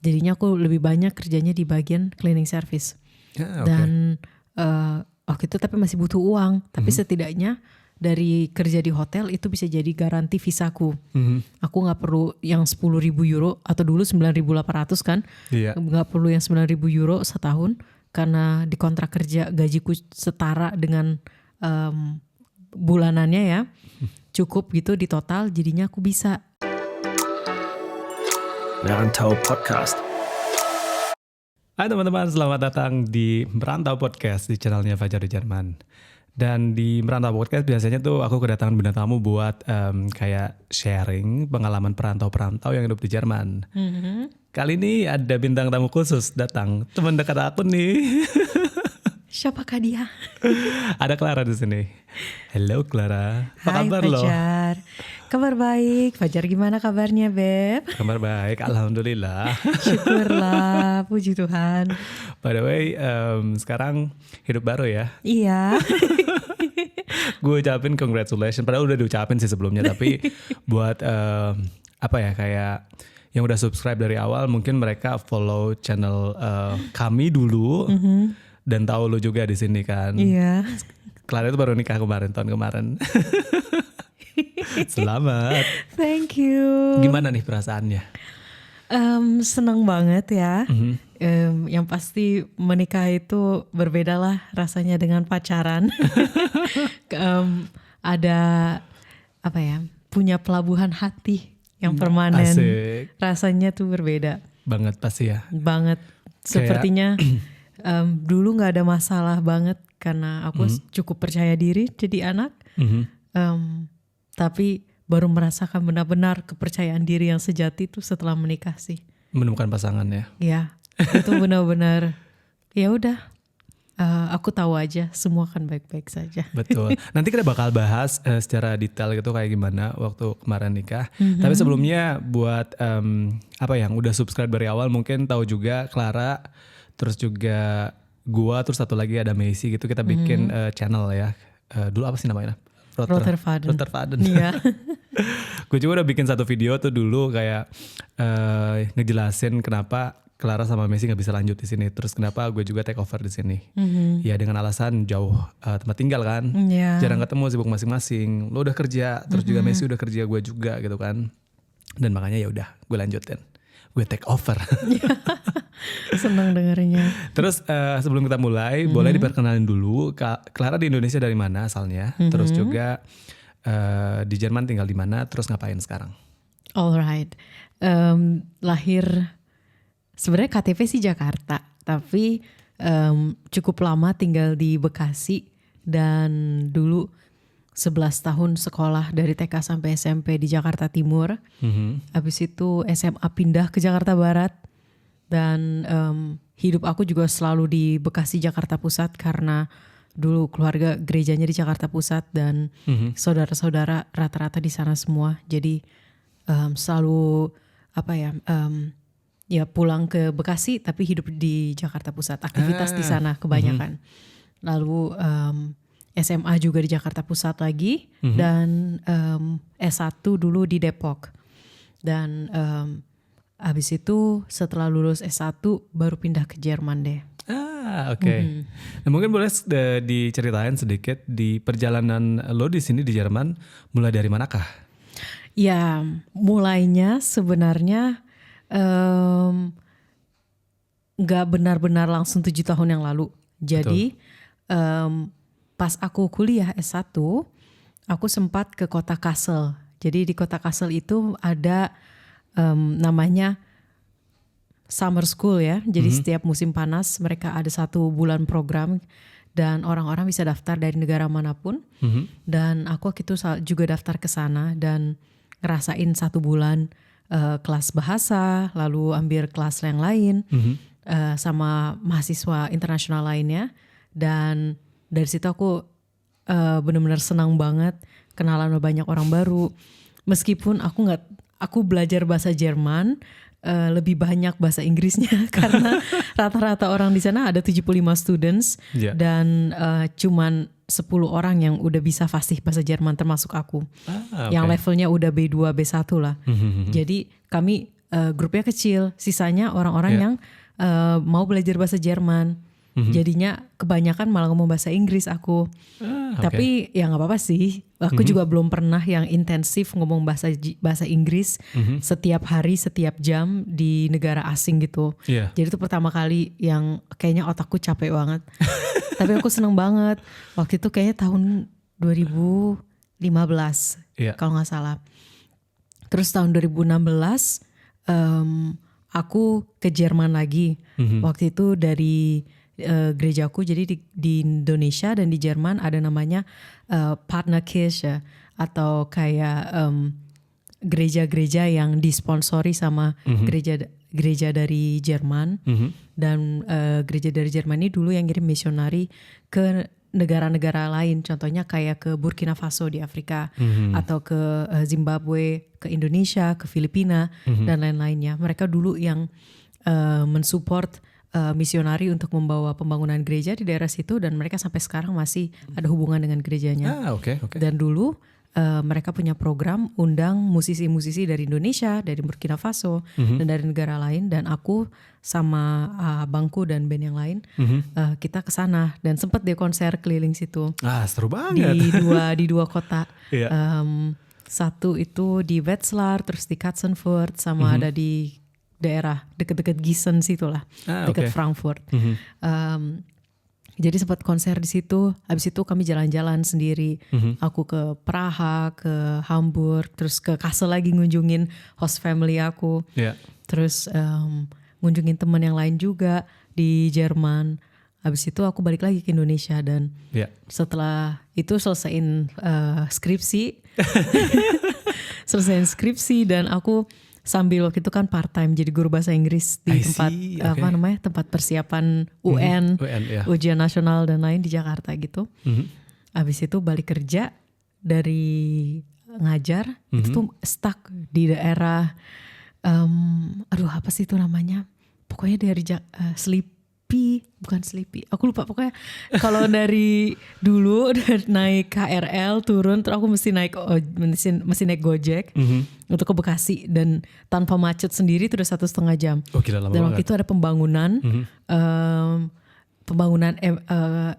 Jadinya aku lebih banyak kerjanya di bagian cleaning service. Dan waktu itu tapi masih butuh uang. Tapi setidaknya dari kerja di hotel itu bisa jadi garansi visaku. Aku gak perlu yang 10.000 euro atau dulu 9.800 kan. Gak perlu yang 9.000 euro setahun. Karena di kontrak kerja gajiku setara dengan bulanannya ya. Cukup gitu di total, jadinya aku bisa. Merantau Podcast. Hai teman-teman, selamat datang di Merantau Podcast di channelnya Fajar di Jerman. Dan di Merantau Podcast biasanya tuh aku kedatangan bintang tamu buat kayak sharing pengalaman perantau-perantau yang hidup di Jerman. Kali ini ada bintang tamu khusus datang, teman dekat aku nih. Siapakah dia? Ada Clara di sini. Hello Clara. Apa Hai kabar Fajar. Kabar baik. Fajar gimana kabarnya Beb? Kabar baik, alhamdulillah. Syukurlah, puji Tuhan. By the way, sekarang hidup baru ya? Iya. Gue ucapin congratulations. Padahal udah diucapin sih sebelumnya, tapi buat apa ya, kayak yang udah subscribe dari awal, mungkin mereka follow channel kami dulu. Dan tahu lu juga di sini kan. Iya. Clara itu baru nikah tahun kemarin. Selamat. Thank you. Gimana nih perasaannya? Senang banget ya. Yang pasti menikah itu berbeda lah rasanya dengan pacaran. Ada apa ya? Punya pelabuhan hati yang permanen. Asik. Rasanya tuh berbeda. Banget pasti ya. Banget. Sepertinya dulu nggak ada masalah banget karena aku cukup percaya diri jadi anak. Tapi baru merasakan benar-benar kepercayaan diri yang sejati itu setelah menikah sih. Menemukan pasangan ya. Ya, itu benar-benar. Ya udah, aku tahu aja semua akan baik-baik saja. Betul. Nanti kita bakal bahas secara detail gitu kayak gimana waktu kemarin nikah. Tapi sebelumnya buat apa yang udah subscribe dari awal mungkin tahu juga Clara, terus juga gua, terus satu lagi ada Messi gitu, kita bikin channel ya. Dulu apa sih namanya? Rotervaden. Iya. Gue juga udah bikin satu video tuh dulu kayak ngejelasin kenapa Clara sama Messi nggak bisa lanjut di sini. Terus kenapa gue juga take over di sini. Ya dengan alasan jauh tempat tinggal kan. Jarang ketemu, sibuk masing-masing. Lo udah kerja, terus juga Messi udah kerja, gue juga gitu kan. Dan makanya ya udah gue lanjutin. Gue take over. Senang dengarnya. Terus sebelum kita mulai, boleh diperkenalin dulu Clara di Indonesia dari mana asalnya, terus juga di Jerman tinggal di mana, terus ngapain sekarang? Alright, lahir sebenarnya KTP sih Jakarta, tapi cukup lama tinggal di Bekasi dan dulu 11 tahun sekolah dari TK sampai SMP di Jakarta Timur. Habis itu SMA pindah ke Jakarta Barat. Dan hidup aku juga selalu di Bekasi Jakarta Pusat karena dulu keluarga gerejanya di Jakarta Pusat dan saudara-saudara rata-rata di sana semua. Jadi selalu apa ya, ya pulang ke Bekasi tapi hidup di Jakarta Pusat. Aktivitas di sana kebanyakan. Lalu SMA juga di Jakarta Pusat lagi dan S1 dulu di Depok. Dan habis itu setelah lulus S1 baru pindah ke Jerman deh. Oke. Nah, mungkin boleh diceritain sedikit di perjalanan lo di sini di Jerman mulai dari manakah? Ya, mulainya sebenarnya nggak benar-benar langsung 7 tahun yang lalu. Jadi pas aku kuliah S1, aku sempat ke kota Kassel. Jadi di kota Kassel itu ada namanya summer school ya. Jadi setiap musim panas mereka ada 1 bulan program dan orang-orang bisa daftar dari negara manapun. Dan aku waktu itu juga daftar ke sana dan ngerasain 1 bulan kelas bahasa, lalu ambil kelas yang lain sama mahasiswa internasional lainnya. Dan dari situ aku benar-benar senang banget kenalan sama banyak orang baru. Meskipun aku belajar bahasa Jerman lebih banyak bahasa Inggrisnya karena rata-rata orang di sana ada 75 students dan cuman 10 orang yang udah bisa fasih bahasa Jerman termasuk aku. Yang levelnya udah B2, B1 lah. Jadi kami grupnya kecil, sisanya orang-orang yang mau belajar bahasa Jerman. Jadinya kebanyakan malah ngomong bahasa Inggris aku. Tapi ya nggak apa-apa sih. Aku juga belum pernah yang intensif ngomong bahasa Inggris setiap hari, setiap jam di negara asing gitu. Jadi itu pertama kali yang kayaknya otakku capek banget. Tapi aku seneng banget. Waktu itu kayaknya tahun 2015 kalau nggak salah. Terus tahun 2016 aku ke Jerman lagi. Waktu itu dari gerejaku, jadi di Indonesia dan di Jerman ada namanya Partnerkirche atau kayak gereja-gereja yang disponsori sama gereja dari Jerman. Dan gereja dari Jerman ini dulu yang ngirim misionari ke negara-negara lain, contohnya kayak ke Burkina Faso di Afrika, atau ke Zimbabwe, ke Indonesia, ke Filipina, dan lain-lainnya. Mereka dulu yang mensupport misionari untuk membawa pembangunan gereja di daerah situ, dan mereka sampai sekarang masih ada hubungan dengan gerejanya. Dan dulu mereka punya program undang musisi-musisi dari Indonesia, dari Burkina Faso, dan dari negara lain. Dan aku sama abangku dan band yang lain, kita ke sana dan sempat dia konser keliling situ. Seru banget. Di dua kota. Satu itu di Wetzlar, terus di Katzenfurt, sama ada di daerah deket-deket Gießen situlah, deket Frankfurt. Jadi sempat konser di situ. Habis itu kami jalan-jalan sendiri. Aku ke Praha, ke Hamburg, terus ke Kassel lagi ngunjungin host family aku. Terus ngunjungin teman yang lain juga di Jerman. Habis itu aku balik lagi ke Indonesia dan setelah itu selesaiin skripsi. Selesaiin skripsi dan aku sambil waktu itu kan part time jadi guru bahasa Inggris di tempat tempat persiapan UN, ujian nasional dan lain di Jakarta gitu. Abis itu balik kerja dari ngajar itu tuh stuck di daerah apa sih itu namanya? Pokoknya dari bukan Sleepy. Aku lupa pokoknya kalau dari dulu naik KRL turun terus aku mesti naik Gojek untuk ke Bekasi dan tanpa macet sendiri itu udah 1,5 jam. Gila, lama dan banget. waktu itu ada pembangunan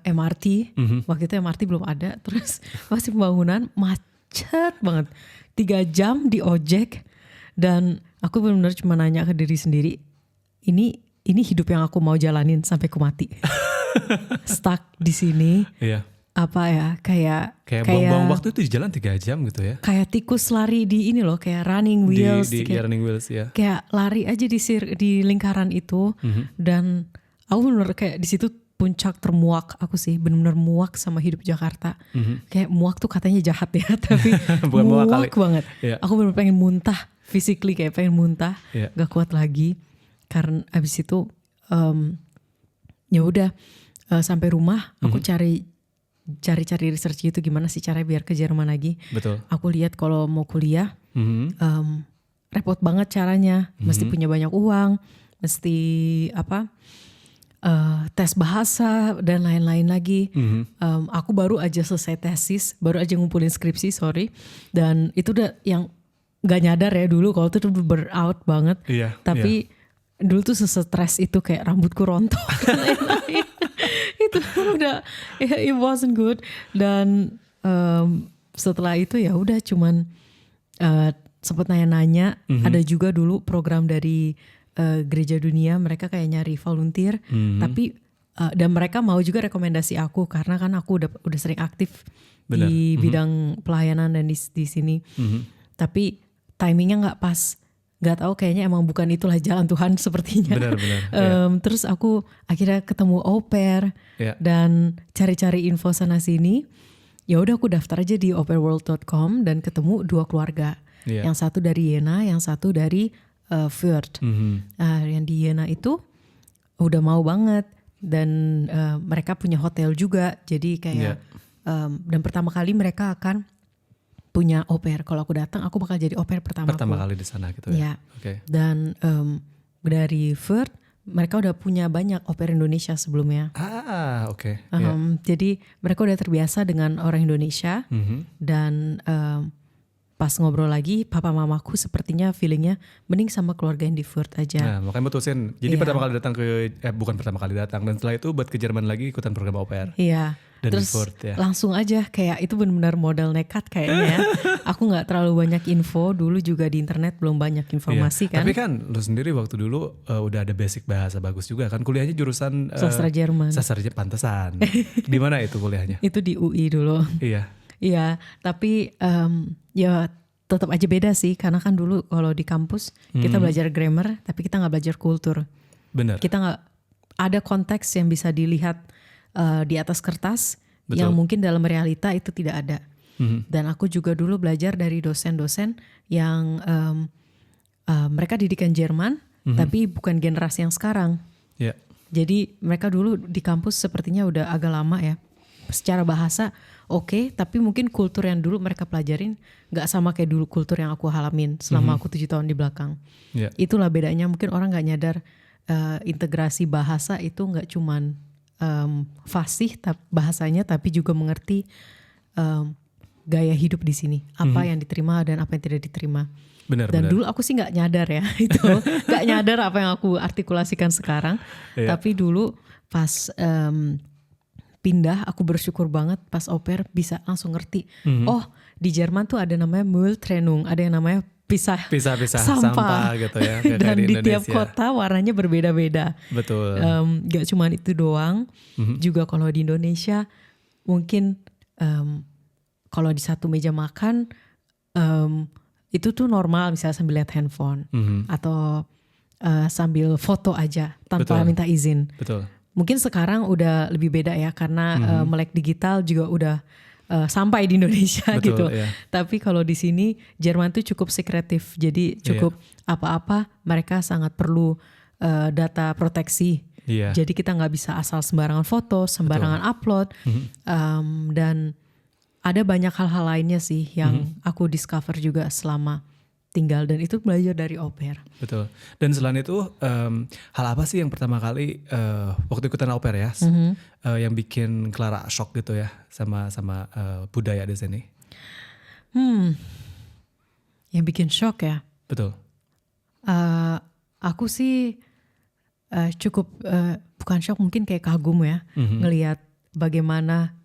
MRT. Waktu itu MRT belum ada, terus masih pembangunan, macet banget. 3 jam di ojek dan aku benar-benar cuma nanya ke diri sendiri, ini hidup yang aku mau jalanin sampai ku mati. Stuck di sini. Apa ya, kayak buang-buang waktu itu di jalan 3 jam gitu ya. Kayak tikus lari di ini loh, kayak running wheels. Running wheels ya. Kayak lari aja di lingkaran itu. Dan aku benar kayak di situ puncak termuak aku sih, benar-benar muak sama hidup Jakarta. Kayak muak tuh katanya jahat ya, tapi muak banget. Aku benar-benar pengen muntah, physically kayak pengen muntah, gak kuat lagi. Karena abis itu ya udah sampai rumah aku cari research gitu gimana sih cara biar ke Jerman lagi. Betul. Aku lihat kalau mau kuliah repot banget caranya, mesti punya banyak uang, mesti tes bahasa dan lain-lain lagi. Aku baru aja selesai tesis, baru aja ngumpulin skripsi, dan itu udah yang gak nyadar ya dulu kalau itu burnout banget. Tapi dulu tuh stres itu kayak rambutku rontok dan lain-lain. Itu udah it wasn't good. Dan setelah itu ya udah cuman sempet nanya-nanya. Ada juga dulu program dari Gereja Dunia, mereka kayak nyari volunteer. Tapi dan mereka mau juga rekomendasi aku karena kan aku udah sering aktif di bidang pelayanan dan di sini. Tapi timingnya nggak pas. Gak tahu, kayaknya emang bukan itulah jalan Tuhan sepertinya. Benar. Terus aku akhirnya ketemu au pair dan cari-cari info sana sini. Ya udah aku daftar aja di aupairworld.com dan ketemu 2 keluarga. Yang satu dari Jena, yang satu dari Fürth. Yang di Jena itu udah mau banget dan mereka punya hotel juga. Jadi kayak dan pertama kali mereka akan punya au pair. Kalau aku datang, aku bakal jadi au pair pertama kali di sana gitu ya. Dan dari Fürth mereka udah punya banyak au pair Indonesia sebelumnya. Jadi mereka udah terbiasa dengan orang Indonesia dan pas ngobrol lagi, papa mamaku sepertinya feelingnya mending sama keluarga yang di Fürth aja. Nah makanya mutusin. Jadi Iya. pertama kali datang bukan pertama kali datang. Dan setelah itu buat ke Jerman lagi ikutan program au pair. Iya. Dan Terus di Fürth ya. langsung aja kayak itu benar-benar modal nekat kayaknya. Aku nggak terlalu banyak info, dulu juga di internet belum banyak informasi kan. Tapi kan lu sendiri waktu dulu udah ada basic bahasa bagus juga kan. Kuliahnya jurusan Sastra Jerman. Sastra pantesan. Di mana itu kuliahnya? Itu di UI dulu. Iya. Iya, tapi ya tetap aja beda sih karena kan dulu kalau di kampus kita belajar grammar tapi kita nggak belajar kultur. Benar. Kita nggak ada konteks yang bisa dilihat di atas kertas. Betul. Yang mungkin dalam realita itu tidak ada. Dan aku juga dulu belajar dari dosen-dosen yang mereka didikan Jerman tapi bukan generasi yang sekarang. Iya. Jadi mereka dulu di kampus sepertinya udah agak lama ya. Secara bahasa oke, tapi mungkin kultur yang dulu mereka pelajarin gak sama kayak dulu kultur yang aku halamin selama aku 7 tahun di belakang. Iya. Itulah bedanya, mungkin orang gak nyadar integrasi bahasa itu gak cuman fasih bahasanya tapi juga mengerti gaya hidup di sini. Apa yang diterima dan apa yang tidak diterima. Benar. Dan dulu aku sih gak nyadar ya itu. Gak nyadar apa yang aku artikulasikan sekarang. Iya. Tapi dulu pas pindah aku bersyukur banget pas au pair bisa langsung ngerti. Oh di Jerman tuh ada namanya Mülltrennung, ada yang namanya pisah sampah gitu ya. Kayak Dan di Indonesia. tiap kota warnanya berbeda-beda. Betul. Gak cuma itu doang, juga kalau di Indonesia mungkin kalau di satu meja makan itu tuh normal misalnya sambil lihat handphone atau sambil foto aja tanpa Betul. minta izin. Betul. Mungkin sekarang udah lebih beda ya karena melek digital juga udah sampai di Indonesia. Betul, gitu. iya. Tapi kalau di sini Jerman tuh cukup sekretif. Jadi cukup apa-apa mereka sangat perlu data proteksi. Iya. Jadi kita nggak bisa asal sembarangan foto, sembarangan upload. Dan ada banyak hal-hal lainnya sih yang aku discover juga selama tinggal dan itu belajar dari au pair. Betul. Dan selain itu hal apa sih yang pertama kali waktu ikutan au pair ya yang bikin Clara shock gitu ya sama budaya di sini? Yang bikin shock ya. Betul. Aku sih cukup bukan shock mungkin kayak kagum ya ngelihat bagaimana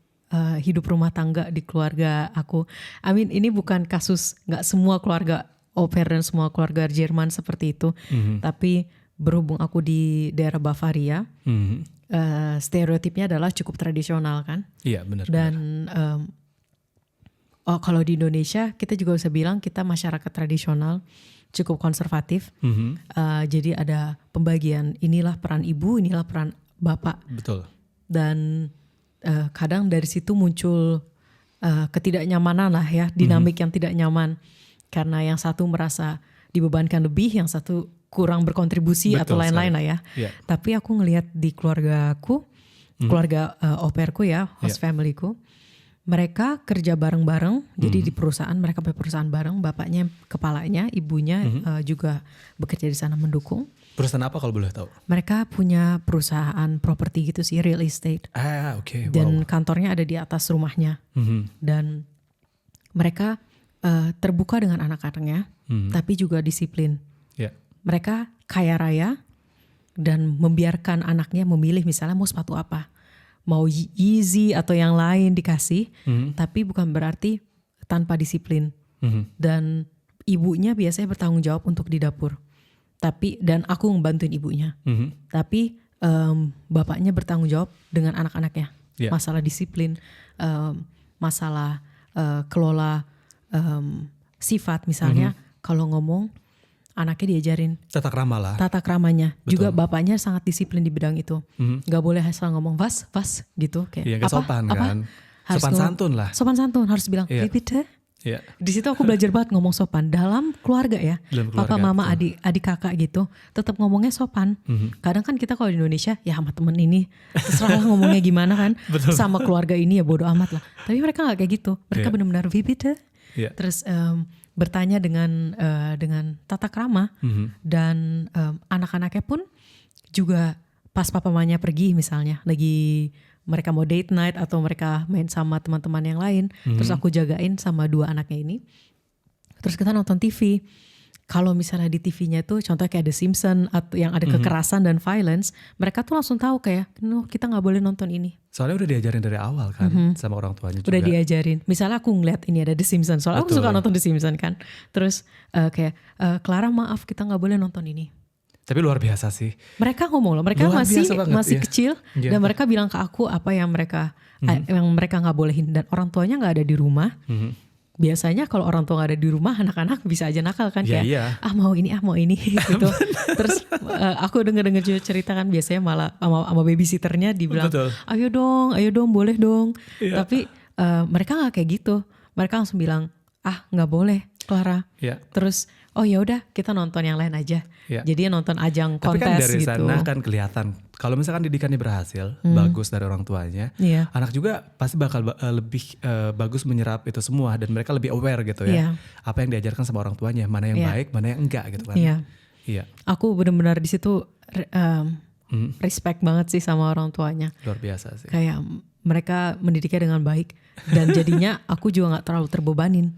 hidup rumah tangga di keluarga aku. I mean ini bukan kasus nggak semua keluarga au pair dan semua keluarga Jerman seperti itu. Tapi berhubung aku di daerah Bavaria, stereotipnya adalah cukup tradisional kan. Iya benar. Dan kalau di Indonesia kita juga bisa bilang kita masyarakat tradisional cukup konservatif. Jadi ada pembagian inilah peran ibu, inilah peran bapak. Betul. Dan kadang dari situ muncul ketidaknyamanan lah ya, dinamik yang tidak nyaman. Karena yang satu merasa dibebankan lebih, yang satu kurang berkontribusi Betul atau lain-lain lah ya. Yeah. Tapi aku ngelihat di keluargaku, keluarga au pairku ya, host familyku, mereka kerja bareng-bareng. Jadi di perusahaan, mereka punya perusahaan bareng, bapaknya kepalanya, ibunya juga bekerja di sana mendukung. Perusahaan apa kalau boleh tahu? Mereka punya perusahaan properti gitu sih, real estate. Oke. Dan kantornya ada di atas rumahnya. Dan mereka terbuka dengan anak-anaknya, tapi juga disiplin. Yeah. Mereka kaya raya dan membiarkan anaknya memilih misalnya mau sepatu apa, mau Yeezy atau yang lain dikasih, tapi bukan berarti tanpa disiplin. Dan ibunya biasanya bertanggung jawab untuk di dapur. Dan aku ngebantuin ibunya. Tapi bapaknya bertanggung jawab dengan anak-anaknya. Yeah. Masalah disiplin, masalah kelola sifat misalnya, kalau ngomong anaknya diajarin Tata krama lah. tata kramanya. Betul. Juga bapaknya sangat disiplin di bidang itu. Gak boleh asal ngomong vas gitu kayak Iya, gak sopan kan. Sopan santun lah. Sopan santun harus bilang Iya. bitte. Iya. Di situ aku belajar banget ngomong sopan dalam keluarga ya. Dalam Papa, keluarga, mama, betul. adik kakak gitu, tetap ngomongnya sopan. Kadang kan kita kalau di Indonesia ya sama temen ini terserah lah ngomongnya gimana kan. Sama keluarga ini ya bodo amat lah. Tapi mereka nggak kayak gitu. Mereka Iya. benar-benar wie bitte. Iya. Terus bertanya dengan tata krama. Dan anak-anaknya pun juga pas papa mamanya pergi misalnya lagi mereka mau date night atau mereka main sama teman-teman yang lain, terus aku jagain sama 2 anaknya ini. Terus kita nonton TV. Kalau misalnya di TV-nya tuh contohnya kayak The Simpsons atau yang ada kekerasan dan violence, mereka tuh langsung tahu kayak, no, kita nggak boleh nonton ini. Soalnya udah diajarin dari awal kan sama orang tuanya juga. Udah diajarin. Misalnya aku ngeliat ini ada The Simpsons, soalnya aku suka nonton The Simpsons kan. Terus kayak, Clara maaf kita nggak boleh nonton ini. Tapi luar biasa sih. Mereka ngomong loh, mereka Luar masih biasa banget, kecil dan mereka bilang ke aku apa yang mereka nggak bolehin, dan orang tuanya nggak ada di rumah. Biasanya kalau orang tua gak ada di rumah, anak-anak bisa aja nakal kan, kayak mau ini gitu. Terus aku denger cerita kan, biasanya malah sama babysitternya dibilang, ayo dong boleh dong. Tapi mereka gak kayak gitu. Mereka langsung bilang, gak boleh Clara. Terus oh ya udah kita nonton yang lain aja. Jadi nonton ajang kontes gitu. Tapi kan dari sana kan kelihatan kalau misalkan didikannya berhasil, bagus dari orang tuanya, anak juga pasti bakal lebih bagus menyerap itu semua, dan mereka lebih aware gitu ya. Apa yang diajarkan sama orang tuanya, mana yang baik, mana yang enggak gitu kan. Iya. Aku benar-benar di situ respect banget sih sama orang tuanya. Luar biasa sih. Kayak mereka mendidiknya dengan baik, dan jadinya aku juga nggak terlalu terbebanin.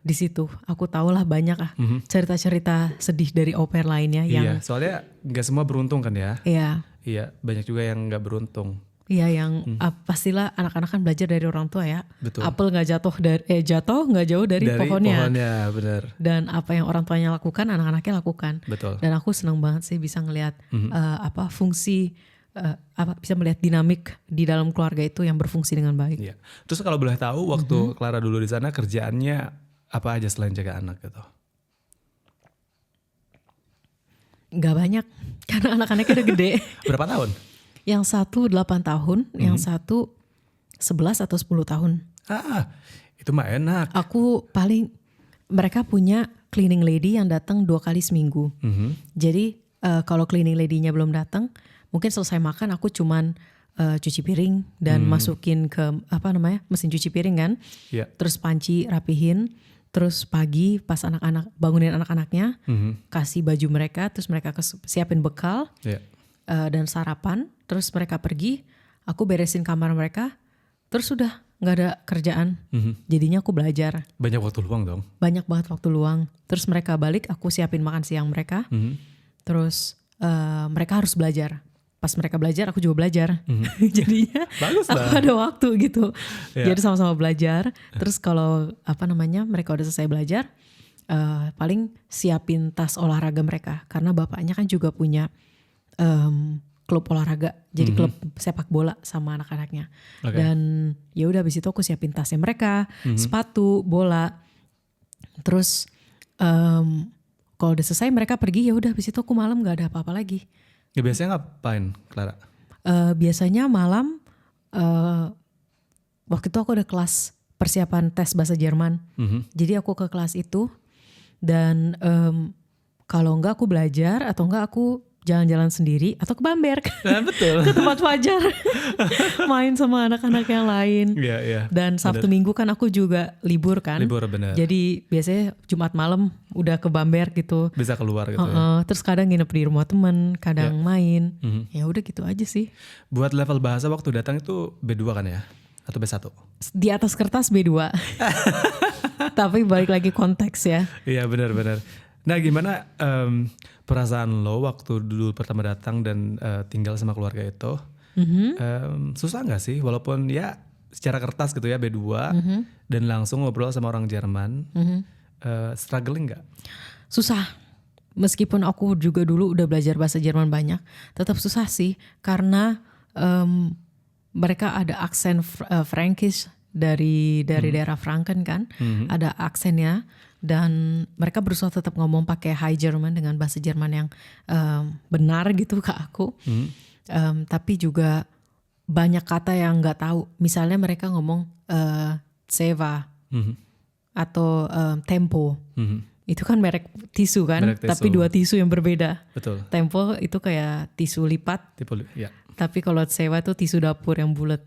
Di situ aku tahulah banyak cerita-cerita sedih dari au pair lainnya yang soalnya nggak semua beruntung kan ya. Iya, banyak juga yang nggak beruntung. Iya, yang pastilah anak-anak kan belajar dari orang tua ya. Betul. Apel nggak jatuh nggak jauh dari pohonnya. Benar. Dan apa yang orang tuanya lakukan, anak-anaknya lakukan. Betul. Dan aku senang banget sih bisa ngelihat fungsi bisa melihat dinamik di dalam keluarga itu yang berfungsi dengan baik. Iya. Terus kalau boleh tahu waktu Clara dulu di sana kerjaannya apa aja selain jaga anak gitu? Gak banyak, karena anak-anaknya udah gede. Berapa tahun? Yang satu 8 tahun, yang satu 11 atau 10 tahun. Itu mah enak. Mereka punya cleaning lady yang datang 2 kali seminggu. Jadi kalau cleaning lady-nya belum datang, mungkin selesai makan aku cuman cuci piring dan masukin ke mesin cuci piring kan. Terus panci rapihin. Terus pagi pas anak-anak bangunin anak-anaknya, kasih baju mereka, terus mereka siapin bekal dan sarapan. Terus mereka pergi, aku beresin kamar mereka. Terus udah nggak ada kerjaan. Jadinya aku belajar. Banyak waktu luang dong. Banyak banget waktu luang. Terus mereka balik, aku siapin makan siang mereka. Terus mereka harus belajar. Pas mereka belajar, aku juga belajar. Jadinya bagus aku ada waktu gitu. Jadi sama-sama belajar. Terus kalau mereka udah selesai belajar, paling siapin tas olahraga mereka. Karena bapaknya kan juga punya klub olahraga. Jadi klub sepak bola sama anak-anaknya. Dan ya udah habis itu aku siapin tasnya mereka, sepatu, bola. Terus kalau udah selesai mereka pergi, ya udah habis itu aku malam nggak ada apa-apa lagi. Ya biasanya ngapain, Clara? Biasanya malam, waktu itu aku ada kelas persiapan tes bahasa Jerman. Jadi aku ke kelas itu, dan kalau enggak aku belajar, atau enggak aku jalan-jalan sendiri, atau ke Bamberg. Betul. Ke tempat Fajar. Main sama anak-anak yang lain. Dan Sabtu Minggu kan aku juga libur kan. Libur, bener. Jadi biasanya Jumat malam udah ke Bamberg gitu. Bisa keluar gitu ya. Terus kadang nginep di rumah temen, kadang main. Ya udah gitu aja sih. Buat level bahasa waktu datang itu B2 kan ya? Atau B1? Di atas kertas B2. Tapi balik lagi konteks ya. Iya benar-benar. Nah gimana perasaan lo waktu dulu pertama datang dan tinggal sama keluarga itu? Susah gak sih? Walaupun ya secara kertas gitu ya B2 dan langsung ngobrol sama orang Jerman. Struggling gak? Susah. Meskipun aku juga dulu udah belajar bahasa Jerman banyak, tetap susah sih. Karena mereka ada aksen Frankish dari daerah Franken kan. Ada aksennya. Dan mereka berusaha tetap ngomong pakai High German dengan bahasa Jerman yang benar gitu ke aku. Tapi juga banyak kata yang nggak tahu. Misalnya mereka ngomong Seva atau Tempo. Itu kan merek tisu kan, merek tisu. Tapi 2 tisu yang berbeda. Betul. Tempo itu kayak tisu lipat. Tapi kalau Seva itu tisu dapur yang bulat.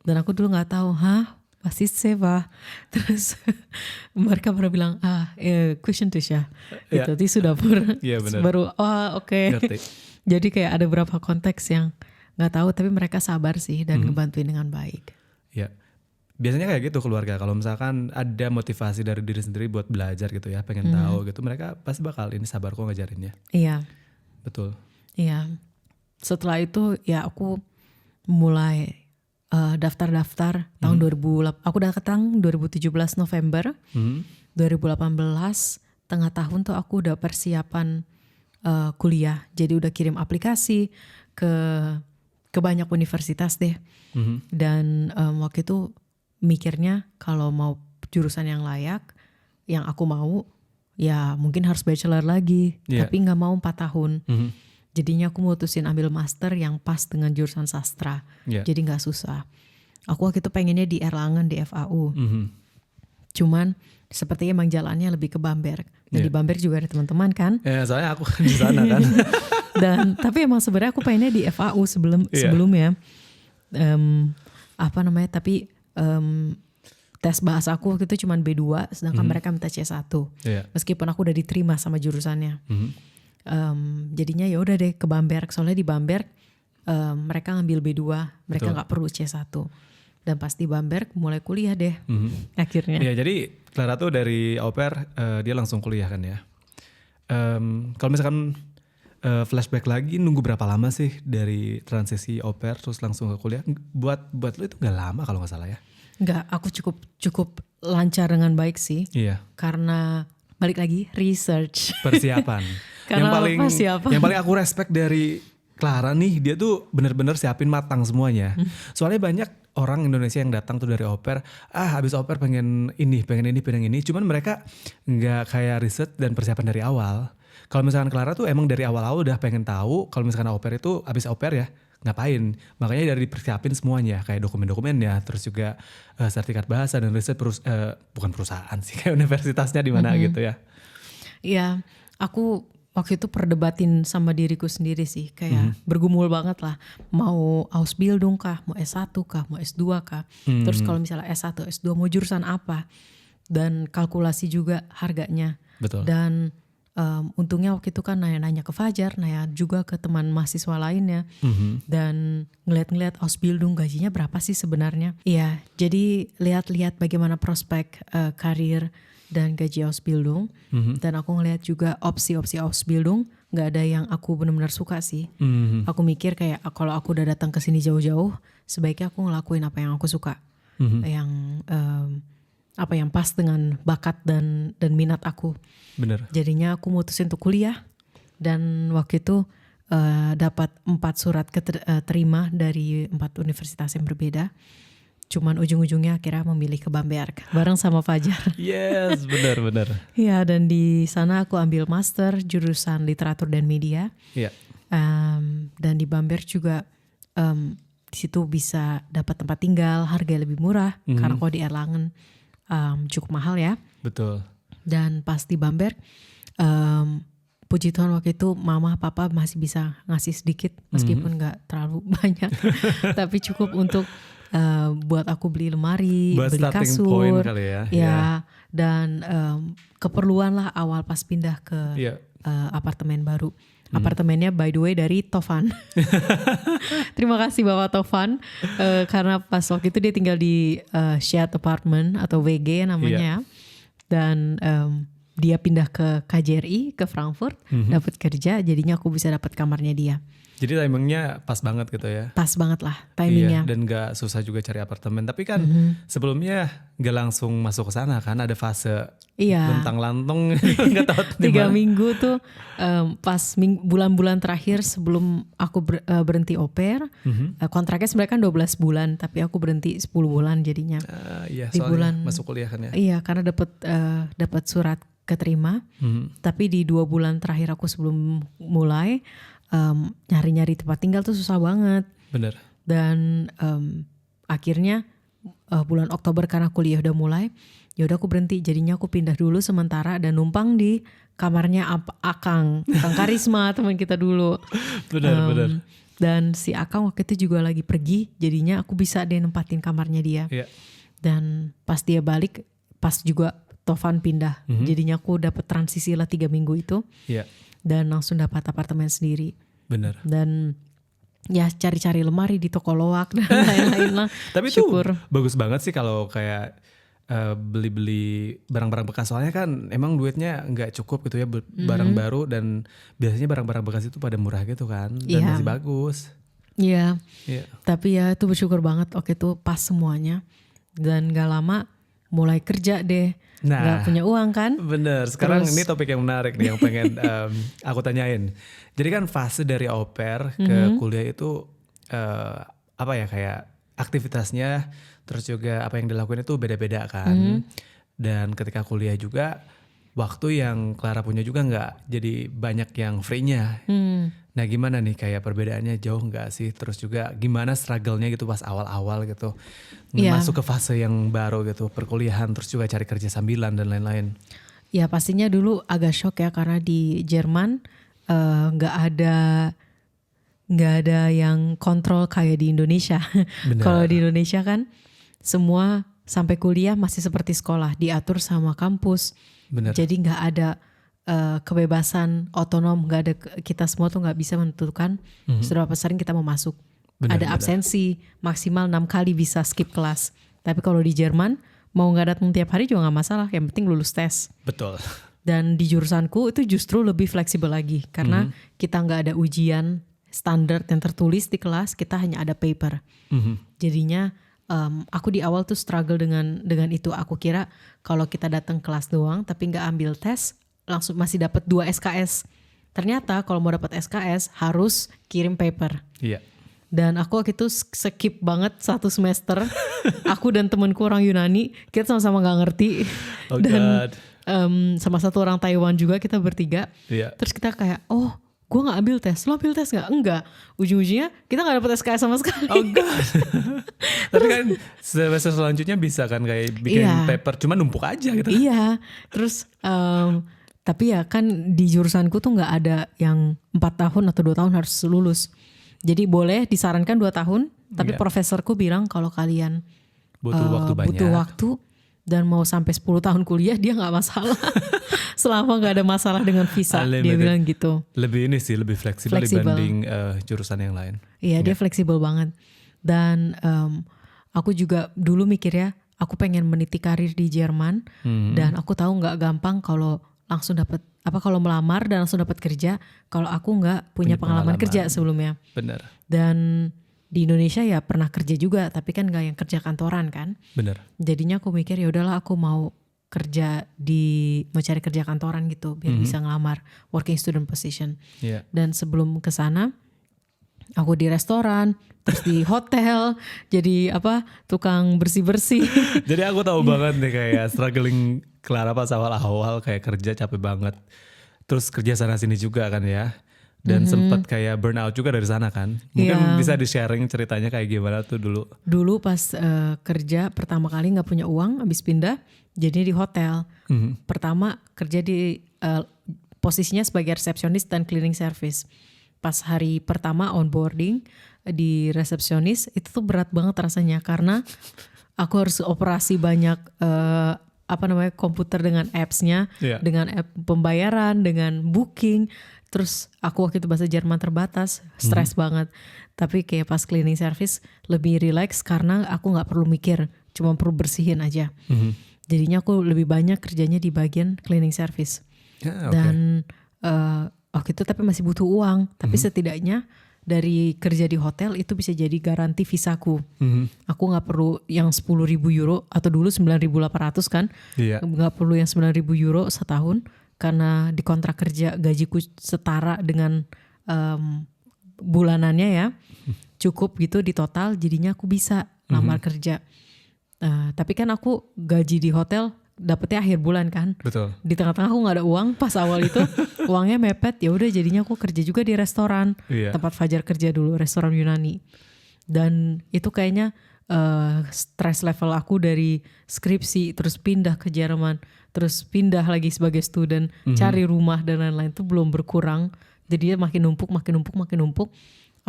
Dan aku dulu nggak tahu, pasti Seva. Terus mereka pernah bilang cushion tisu gitu, tisu dapur. Baru oke. Jadi kayak ada beberapa konteks yang nggak tahu, tapi mereka sabar sih dan ngebantuin dengan baik. biasanya kayak gitu keluarga. Kalau misalkan ada motivasi dari diri sendiri buat belajar gitu ya, pengen tahu gitu, mereka pasti bakal ini sabar kok ngajarinnya. Iya. Betul. Iya. Setelah itu ya aku mulai daftar-daftar tahun 2008. Aku datang 2017 November. 2018 tengah tahun tuh aku udah persiapan kuliah. Jadi udah kirim aplikasi ke banyak universitas deh. Dan waktu itu mikirnya kalau mau jurusan yang layak, yang aku mau, ya mungkin harus bachelor lagi. Tapi gak mau 4 tahun. Jadinya aku mutusin ambil master yang pas dengan jurusan sastra. Jadi gak susah. Aku waktu itu pengennya di Erlangen, di FAU. Cuman sepertinya emang jalannya lebih ke Bamberg. Dan di Bamberg juga ada teman-teman kan. Ya soalnya aku di sana kan. Dan tapi emang sebenarnya aku pengennya di FAU sebelumnya. Tapi tes bahasa aku waktu itu cuma B2, sedangkan mereka minta C1. Meskipun aku udah diterima sama jurusannya. Jadinya ya udah deh ke Bamberg. Soalnya di Bamberg mereka ngambil B2, mereka nggak perlu C1. Dan pas di Bamberg mulai kuliah deh akhirnya. Iya, jadi Clara tuh dari au pair dia langsung kuliah kan ya. Kalau misalkan flashback lagi, nunggu berapa lama sih dari transisi au pair terus langsung ke kuliah? Buat lu itu nggak lama kalau nggak salah ya? Nggak, aku cukup lancar dengan baik sih. Iya. Karena balik lagi research. Persiapan. Karena yang paling aku respect dari Clara nih, dia tuh bener-bener siapin matang semuanya. Soalnya banyak orang Indonesia yang datang tuh dari au pair, habis au pair pengen ini. Cuman mereka nggak kayak riset dan persiapan dari awal. Kalau misalkan Clara tuh emang dari awal-awal udah pengen tahu kalau misalkan au pair itu habis au pair ya ngapain. Makanya dari dipersiapin semuanya kayak dokumen-dokumennya, terus juga sertifikat bahasa dan riset bukan perusahaan sih, kayak universitasnya di mana gitu ya. Iya, aku waktu itu perdebatin sama diriku sendiri sih, kayak bergumul banget lah. Mau Ausbildung kah, mau S1 kah, mau S2 kah. Terus kalau misalnya S1, S2 mau jurusan apa. Dan kalkulasi juga harganya. Betul. Dan untungnya waktu itu kan nanya-nanya ke Fajar, nanya juga ke teman mahasiswa lainnya. Dan ngeliat-ngeliat Ausbildung gajinya berapa sih sebenarnya. Iya, jadi lihat-lihat bagaimana prospek karir dan gaji Ausbildung. Dan aku ngeliat juga opsi-opsi Ausbildung gak ada yang aku benar-benar suka sih. Aku mikir kayak kalau aku udah datang ke sini jauh-jauh, sebaiknya aku ngelakuin apa yang aku suka. Yang pas dengan bakat dan minat aku. Bener. Jadinya aku mutusin untuk kuliah. Dan waktu itu dapat 4 surat terima dari 4 universitas yang berbeda. Cuman ujung-ujungnya akhirnya memilih ke Bamberg bareng sama Fajar. Yes, benar. Iya, dan di sana aku ambil master jurusan literatur dan media. Iya. Dan di Bamberg juga di situ bisa dapat tempat tinggal, harga lebih murah. Karena kalau di Erlangen cukup mahal ya. Betul. Dan pas di Bamberg, puji Tuhan waktu itu mama papa masih bisa ngasih sedikit meskipun nggak terlalu banyak, tapi cukup untuk buat aku beli lemari, buat beli kasur, point kali ya. Dan keperluan lah awal pas pindah ke apartemen baru. Apartemennya by the way dari Tovan. Terima kasih Bapak Tovan, karena pas waktu itu dia tinggal di shared apartment atau WG namanya. Dan dia pindah ke KJRI ke Frankfurt, dapat kerja, jadinya aku bisa dapat kamarnya dia. Jadi timingnya pas banget gitu ya. Pas banget lah timingnya. Iya, dan gak susah juga cari apartemen. Tapi kan sebelumnya gak langsung masuk ke sana kan, ada fase luntang-lantung. Gak tahu 3 minggu tuh pas bulan-bulan terakhir sebelum aku berhenti au pair. Kontraknya sebenarnya kan 12 bulan, tapi aku berhenti 10 bulan jadinya. Iya, di soalnya bulan masuk kuliah kan ya. Iya, karena dapat surat keterima. Tapi di 2 bulan terakhir aku sebelum mulai, nyari-nyari tempat tinggal tuh susah banget. Bener. Dan akhirnya bulan Oktober karena kuliah udah mulai, ya udah aku berhenti. Jadinya aku pindah dulu sementara dan numpang di kamarnya Akang Karisma teman kita dulu. Bener. Dan si Akang waktu itu juga lagi pergi, jadinya aku bisa deh nempatin kamarnya dia. Dan pas dia balik, pas juga Tovan pindah, jadinya aku dapat transisi lah 3 minggu itu. Dan langsung dapat apartemen sendiri. Bener. Dan ya cari-cari lemari di toko loak dan lain-lain lah. Tapi itu Syukur. bagus banget sih kalau kayak beli-beli barang-barang bekas, soalnya kan emang duitnya nggak cukup gitu ya barang baru, dan biasanya barang-barang bekas itu pada murah gitu kan, dan Iya. masih bagus. Iya. Iya. Tapi ya itu bersyukur banget waktu itu pas semuanya. Dan gak lama mulai kerja deh. Nah, Gak punya uang kan. bener. Sekarang Terus- ini topik yang menarik nih yang pengen aku tanyain. Jadi kan fase dari au pair ke kuliah itu apa ya, kayak aktivitasnya, terus juga apa yang dilakuin itu beda-beda kan. Dan ketika kuliah juga waktu yang Clara punya juga nggak jadi banyak yang free-nya. Nah gimana nih, kayak perbedaannya jauh nggak sih? Terus juga gimana struggle-nya gitu pas awal-awal gitu. Iya. Masuk ke fase yang baru gitu, perkuliahan, terus juga cari kerja sambilan dan lain-lain. Ya pastinya dulu agak shock ya karena di Jerman nggak ada yang kontrol kayak di Indonesia. Benar. Kalau di Indonesia kan semua sampai kuliah masih seperti sekolah, diatur sama kampus. Benar. Jadi nggak ada kebebasan otonom, nggak ada, kita semua tuh nggak bisa menentukan seberapa sering kita mau masuk. Benar, Ada benar. absensi maksimal 6 kali bisa skip kelas. Tapi kalau di Jerman mau nggak datang tiap hari juga nggak masalah, yang penting lulus tes. Betul. Dan di jurusanku itu justru lebih fleksibel lagi karena kita nggak ada ujian standar yang tertulis di kelas, kita hanya ada paper. Jadinya aku di awal tuh struggle dengan itu. Aku kira kalau kita datang kelas doang tapi nggak ambil tes langsung masih dapat 2 SKS. Ternyata kalau mau dapat SKS harus kirim paper. Iya. Dan aku waktu itu skip banget 1 semester. Aku dan temanku orang Yunani, kita sama-sama gak ngerti. Oh Dan God. sama satu orang Taiwan juga, kita bertiga. Iya. Terus kita kayak, oh gue gak ambil tes, lo ambil tes gak? Enggak. Ujung-ujungnya kita gak dapet SKS sama sekali. Oh God. Tapi kan semester selanjutnya bisa kan kayak bikin Iya. paper, cuma numpuk aja gitu. Iya. Terus tapi ya kan di jurusanku tuh gak ada yang 4 tahun atau 2 tahun harus lulus. Jadi boleh disarankan 2 tahun. Tapi Iya. profesorku bilang kalau kalian Butuh waktu banyak. butuh waktu dan mau sampai 10 tahun kuliah dia gak masalah. Selama gak ada masalah dengan visa. Dia Unlimited. bilang gitu. Lebih ini sih, lebih fleksibel Fleksibel. dibanding jurusan yang lain. Iya dia fleksibel banget. Dan aku juga dulu mikir ya, aku pengen meniti karir di Jerman. Dan aku tahu gak gampang kalau langsung dapat kalau melamar dan langsung dapat kerja. Kalau aku nggak punya pengalaman kerja sebelumnya. Bener. Dan di Indonesia ya pernah kerja juga, tapi kan nggak yang kerja kantoran kan. Bener. Jadinya aku mikir ya udahlah aku mau cari kerja kantoran gitu biar bisa ngelamar working student position. Iya. Dan sebelum ke sana aku di restoran, terus di hotel, jadi tukang bersih-bersih. Jadi aku tahu banget nih kayak struggling Clara pas awal-awal kayak kerja capek banget. Terus kerja sana sini juga kan ya. Dan sempat kayak burnout juga dari sana kan. Mungkin Iya. bisa di-sharing ceritanya kayak gimana tuh dulu. Dulu pas kerja pertama kali nggak punya uang, habis pindah jadinya di hotel. Pertama kerja di posisinya sebagai resepsionis dan cleaning service. Pas hari pertama onboarding di resepsionis itu tuh berat banget rasanya karena aku harus operasi banyak komputer dengan apps-nya, Iya. dengan app pembayaran, dengan booking. Terus aku waktu itu bahasa Jerman terbatas, stres banget. Tapi kayak pas cleaning service lebih relax karena aku nggak perlu mikir, cuma perlu bersihin aja. Jadinya aku lebih banyak kerjanya di bagian cleaning service. Ya, oke. Dan waktu itu tapi masih butuh uang. Tapi setidaknya dari kerja di hotel itu bisa jadi garansi visaku. Aku nggak perlu yang 10.000 euro atau dulu 9.800 kan. Iya. Nggak perlu yang 9.000 euro setahun. Karena di kontrak kerja gajiku setara dengan bulanannya ya. Cukup gitu di total jadinya aku bisa lamar kerja. Tapi kan aku gaji di hotel dapetnya akhir bulan kan. Betul. Di tengah-tengah aku nggak ada uang pas awal itu uangnya mepet, ya udah jadinya aku kerja juga di restoran. Iya. Tempat Fajar kerja dulu, restoran Yunani. Dan itu kayaknya stress level aku dari skripsi terus pindah ke Jerman, terus pindah lagi sebagai student, cari rumah dan lain-lain itu belum berkurang. Jadi dia makin numpuk.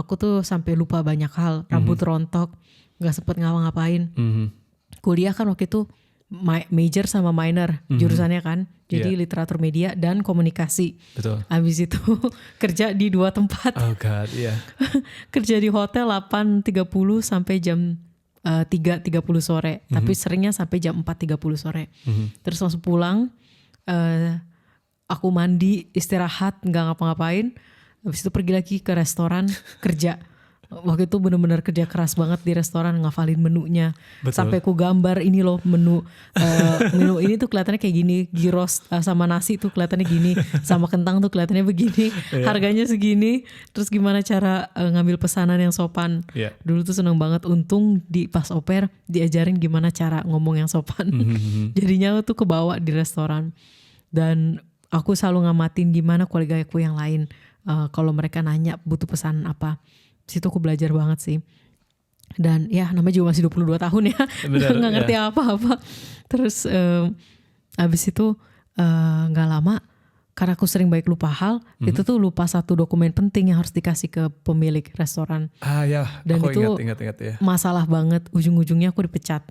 Aku tuh sampai lupa banyak hal, rambut rontok, nggak sempet ngapa-ngapain. Kuliah kan waktu itu major sama minor jurusannya kan. Jadi Iya. literatur media dan komunikasi. Betul. Habis itu kerja di 2 tempat. Oh god, iya. Kerja di hotel 8.30 sampai jam 3.30 sore. Tapi seringnya sampai jam 4.30 sore. Terus langsung pulang. Aku mandi, istirahat, nggak ngapa-ngapain. Habis itu pergi lagi ke restoran kerja. Waktu itu benar-benar kerja keras banget di restoran, ngafalin menunya. Betul. Sampai aku gambar ini loh menu. Menu ini tuh kelihatannya kayak gini. Gyros sama nasi tuh kelihatannya gini. Sama kentang tuh kelihatannya begini. Harganya segini. Terus gimana cara ngambil pesanan yang sopan. Iya. Dulu tuh seneng banget. Untung di pas au pair diajarin gimana cara ngomong yang sopan. Jadinya tuh kebawa di restoran. Dan aku selalu ngamatin gimana kolega aku yang lain. Kalau mereka nanya butuh pesanan apa. Situ aku belajar banget sih. Dan ya namanya juga masih 22 tahun ya. Benar, Nggak ngerti apa-apa. Terus abis itu gak lama, karena aku sering baik lupa hal, itu tuh lupa satu dokumen penting yang harus dikasih ke pemilik restoran. Ya, Dan aku itu ingat ya. Masalah banget, ujung-ujungnya aku dipecat.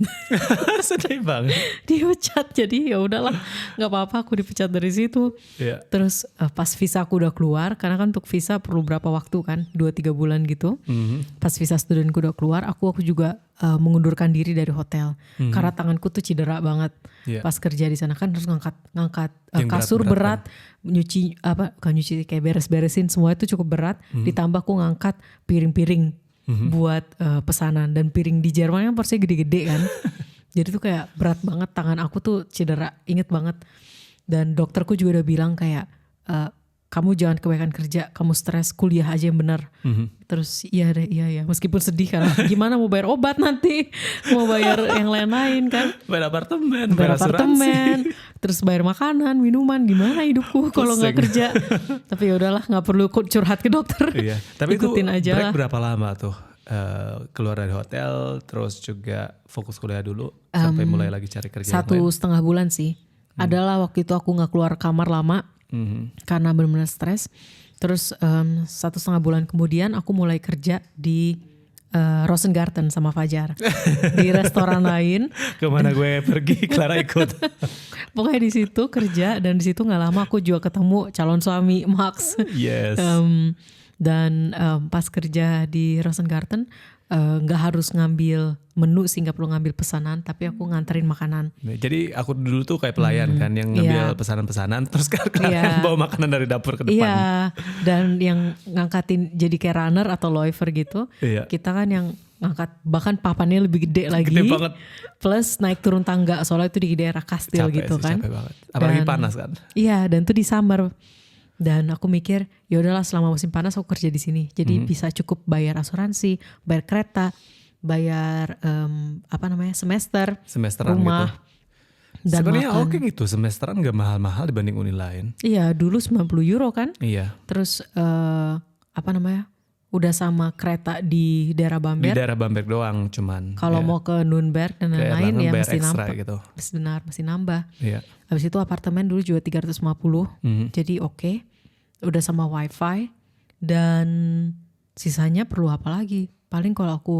Sedih banget. Dipecat, jadi ya udahlah, nggak apa-apa, aku dipecat dari situ. Iya. Terus pas visa aku udah keluar, karena kan untuk visa perlu berapa waktu kan, 2-3 bulan gitu. Pas visa studenku udah keluar, aku juga mengundurkan diri dari hotel, karena tanganku tuh cedera banget. Iya. Pas kerja di sana kan terus ngangkat Yang kasur berat-berat berat, nyuci bukan nyuci, kayak beres-beresin semua itu cukup berat. Ditambah aku ngangkat piring-piring buat pesanan, dan piring di Jerman kan porsinya gede-gede kan. Jadi tuh kayak berat banget, tangan aku tuh cedera, inget banget. Dan dokterku juga udah bilang kayak kamu jangan kebanyakan kerja, kamu stres, kuliah aja yang benar. Terus iya deh, iya. Meskipun sedih karena gimana mau bayar obat nanti, mau bayar yang lain-lain kan. Bayar apartemen, Bayar asuransi. apartemen, terus bayar makanan, minuman, gimana hidupku kalau nggak Pusing. kerja. Tapi ya udahlah, nggak perlu curhat ke dokter. Iya. Tapi itu Ikutin aja break lah. berapa lama tuh? Keluar dari hotel, terus juga fokus kuliah dulu sampai mulai lagi cari kerja yang lain. 1,5 bulan sih. Adalah waktu itu aku nggak keluar kamar lama karena benar-benar stres. Terus 1,5 bulan kemudian aku mulai kerja di Rosengarten sama Fajar di restoran lain. Kemana gue pergi, Clara ikut. Pokoknya di situ kerja, dan di situ nggak lama aku juga ketemu calon suami Max. Yes. Dan pas kerja di Rosengarten nggak harus ngambil menu sih, nggak perlu ngambil pesanan, tapi aku nganterin makanan. Jadi aku dulu tuh kayak pelayan kan, yang ngambil Iya. pesanan-pesanan, terus Clara Iya. yang bawa makanan dari dapur ke depan. Iya, dan yang ngangkatin jadi kayak runner atau loifer gitu. Iya. Kita kan yang ngangkat, bahkan papannya lebih gede lagi. Gede banget. Plus naik turun tangga, soalnya itu di daerah kastil Capek gitu sih, kan. capek banget. Apalagi Dan- panas kan. Iya, dan tuh di summer. Dan aku mikir, ya udahlah selama musim panas aku kerja di sini. Jadi bisa cukup bayar asuransi, bayar kereta, bayar semester, Semesteran rumah, gitu. dan Sebenarnya makan. oke gitu, semesteran gak mahal-mahal dibanding uni lain. Iya, dulu 90 euro kan. Iya. Terus udah sama kereta di daerah Di Bamberg. daerah Bamberg doang cuman. Kalau ya. mau ke Nürnberg dan Ke lain-lain Erlangen ya bayar mesti ekstra nambah. gitu. Benar, mesti nambah. Iya. Habis itu apartemen dulu juga 350. Jadi oke. Udah sama wifi. Dan sisanya perlu apa lagi? Paling kalau aku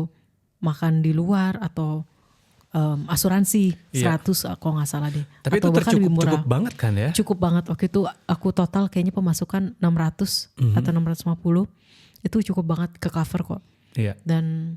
makan di luar atau asuransi Iya. 100 kalau nggak salah deh. Tapi atau itu bahkan lebih murah. cukup banget kan ya? Cukup banget. Waktu itu aku total kayaknya pemasukan 600 atau 650. Itu cukup banget ke cover kok. Iya. Dan